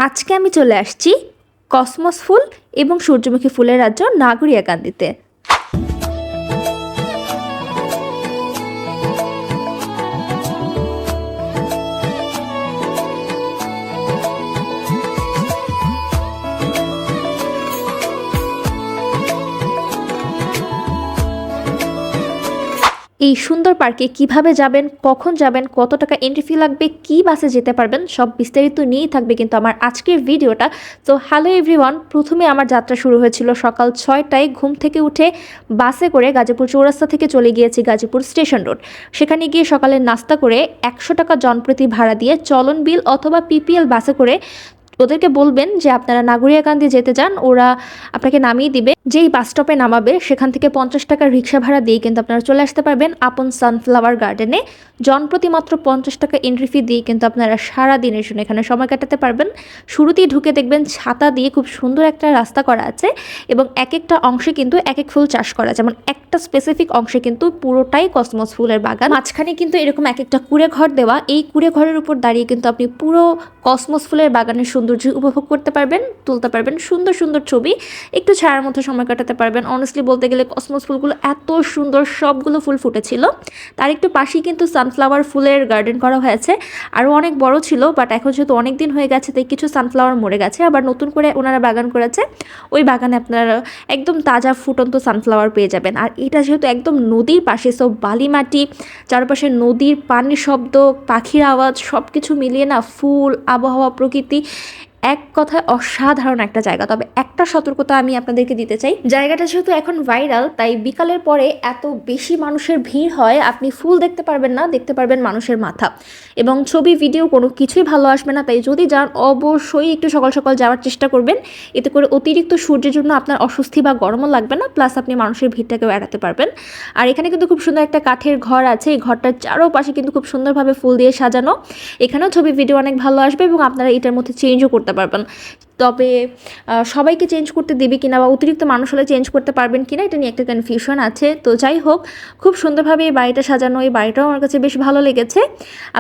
আজকে আমি চলে আসছি কসমস ফুল এবং সূর্যমুখী ফুলের রাজ্য নাগরিয়াকান্দিতে। এই সুন্দর পার্কে কিভাবে যাবেন, কখন যাবেন, কত টাকা এন্ট্রি ফি লাগবে, কি বাসে যেতে পারবেন, সব বিস্তারিত নিয়েই থাকবে কিন্তু আমার আজকের ভিডিওটা। তো হ্যালো এভরিওয়ান, প্রথমে আমার যাত্রা শুরু হয়েছিল সকাল 6টায়। ঘুম থেকে উঠে বাসে করে গাজীপুর চৌরাস্তা থেকে চলে গিয়েছি গাজীপুর স্টেশন রোড। সেখানে গিয়ে সকালে নাস্তা করে 100 টাকা জনপ্রতি ভাড়া দিয়ে চলন বিল অথবা পিপিএল বাসে করে ওদেরকে বলবেন যে আপনারা নাগরিয়াকান্দি যেতে চান, ওরা আপনাকে নামিয়ে দিবে। যেই বাস স্টপে নামাবে সেখান থেকে 50 টাকার রিক্সা ভাড়া দিয়ে কিন্তু আপনারা চলে আসতে পারবেন আপন সানফ্লাওয়ার গার্ডেনে। জনপ্রতি মাত্র 50 টাকা এন্ট্রি ফি দিয়ে কিন্তু আপনারা সারা দিনের জন্য এখানে সময় কাটাতে পারবেন। শুরুতেই ঢুকে দেখবেন ছাতা দিয়ে খুব সুন্দর একটা রাস্তা করা আছে এবং এক একটা অংশে কিন্তু এক এক ফুল চাষ করা, যেমন একটা স্পেসিফিক অংশে কিন্তু পুরোটাই কসমস ফুলের বাগান। মাঝখানে কিন্তু এরকম এক একটা কুড়ে ঘর দেওয়া, এই কুড়ে ঘরের উপর দাঁড়িয়ে কিন্তু আপনি পুরো কসমস ফুলের বাগানের সৌন্দর্য উপভোগ করতে পারবেন, তুলতে পারবেন সুন্দর সুন্দর ছবি, একটু ছায়ার মধ্যে সময় কাটাতে পারবেন। অনেস্টলি বলতে গেলে কসমস ফুলগুলো এত সুন্দর, সবগুলো ফুল ফুটেছিল। তার একটু পাশেই কিন্তু সানফ্লাওয়ার ফুলের গার্ডেন করা হয়েছে, আরও অনেক বড় ছিল, বাট এখন যেহেতু অনেক দিন হয়ে গেছে তাই কিছু সানফ্লাওয়ার মরে গেছে, আবার নতুন করে ওনারা বাগান করেছে। ওই বাগানে আপনারা একদম তাজা ফুটন্ত সানফ্লাওয়ার পেয়ে যাবেন। আর এটা যেহেতু একদম নদীর পাশে, সব বালি মাটি, চারপাশে নদীর পানির শব্দ, পাখির আওয়াজ, সব কিছু মিলিয়ে না ফুল, আবহাওয়া, প্রকৃতি, এক কথায় অসাধারণ একটা জায়গা। তবে একটা সতর্কতা আমি আপনাদেরকে দিতে চাই, জায়গাটা যেহেতু এখন ভাইরাল তাই বিকালের পরে এত বেশি মানুষের ভিড় হয়, আপনি ফুল দেখতে পারবেন না, দেখতে পারবেন মানুষের মাথা, এবং ছবি ভিডিও কোনো কিছুই ভালো আসবে না। তাই যদি যান অবশ্যই একটু সকাল সকাল যাওয়ার চেষ্টা করবেন, এতে করে অতিরিক্ত সূর্যের জন্য আপনার অস্বস্তি বা গরমও লাগবে না, প্লাস আপনি মানুষের ভিড়টাকেও এড়াতে পারবেন। আর এখানে কিন্তু খুব সুন্দর একটা কাঠের ঘর আছে, এই ঘরটার চারোপাশে কিন্তু খুব সুন্দরভাবে ফুল দিয়ে সাজানো। এখানেও ছবি ভিডিও অনেক ভালো আসবে এবং আপনারা এটার মধ্যে চেঞ্জও করতে পারবেন। তবে সবাইকে চেঞ্জ করতে দেবে কিনা বা অতিরিক্ত মানুষ হলে চেঞ্জ করতে পারবেন কিনা, এটা নিয়ে একটা কনফিউশন আছে। তো যাই হোক, খুব সুন্দরভাবে এই বাড়িটা সাজানো, এই বাড়িটাও আমার কাছে বেশ ভালো লেগেছে।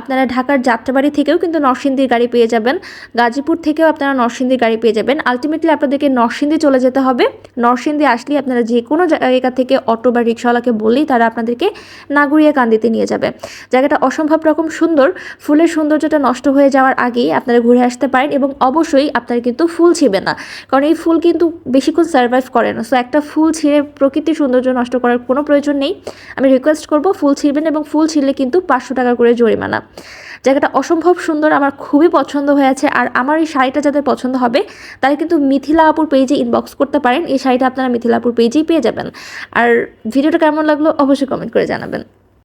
আপনারা ঢাকার যাত্রাবাড়ি থেকেও কিন্তু নরসিংদীর গাড়ি পেয়ে যাবেন, গাজীপুর থেকেও আপনারা নরসিংদীর গাড়ি পেয়ে যাবেন। আলটিমেটলি আপনাদেরকে নরসিংদী চলে যেতে হবে। নরসিংদী আসলে আপনারা যে কোনো জায়গা থেকে অটো বা রিক্সাওয়ালাকে বললেই তারা আপনাদেরকে নাগরিয়াকান্দিতে নিয়ে যাবে। জায়গাটা অসম্ভব রকম সুন্দর, ফুলের সৌন্দর্যটা নষ্ট হয়ে যাওয়ার আগেই আপনারা ঘুরে আসতে পারেন। এবং অবশ্যই আপনারা কিন্তু ফুল ছিঁড়বেন না, কারণ এই ফুল কিন্তু বেশিক্ষণ সার্ভাইভ করে না। সো একটা ফুল ছিঁড়ে প্রকৃতির সৌন্দর্য নষ্ট করার কোনো প্রয়োজন নেই। আমি রিকোয়েস্ট করব ফুল ছিঁড়বেন, এবং ফুল ছিঁড়লে কিন্তু 500 টাকা করে জরিমানা। জায়গাটা অসম্ভব সুন্দর, আমার খুবই পছন্দ হয়েছে। আর আমার এই শাড়িটা যাদের পছন্দ হবে তারা কিন্তু মিথিলা আপুর পেজে ইনবক্স করতে পারেন, এই শাড়িটা আপনারা মিথিলা আপুর পেজেই পেয়ে যাবেন। আর ভিডিওটা কেমন লাগলো অবশ্যই কমেন্ট করে জানাবেন।